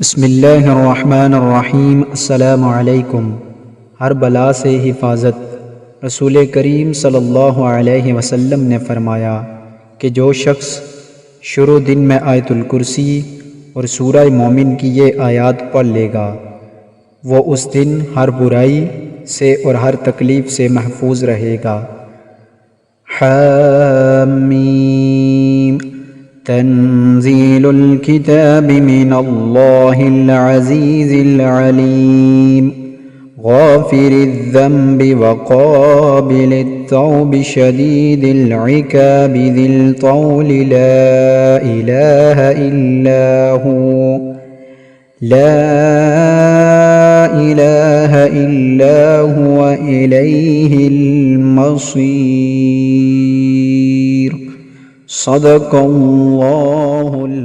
बिस्मिल्लाहिर्रहमानिर्रहीम। अस्सलामु अलैकुम। हर बला से हिफाजत। रसूल करीम सल्लल्लाहु अलैहि वसल्लम ने फ़रमाया कि जो शख्स शुरू दिन में आयतुल कुर्सी और सूरह मोमिन की ये आयात पढ़ लेगा वो उस दिन हर बुराई से और हर तकलीफ़ से महफूज रहेगा। हामीम तंज़ीलुल किताब मिनल्लाहिल अज़ीज़िल अलीम गाफ़िरिज़ ज़ंबि व क़ाबिलित तौबि शदीदिल इक़ाबि ज़िल तौलि ला इलाहा इल्ला हु इलैहिल मसीर। सदक़ल्लाहुल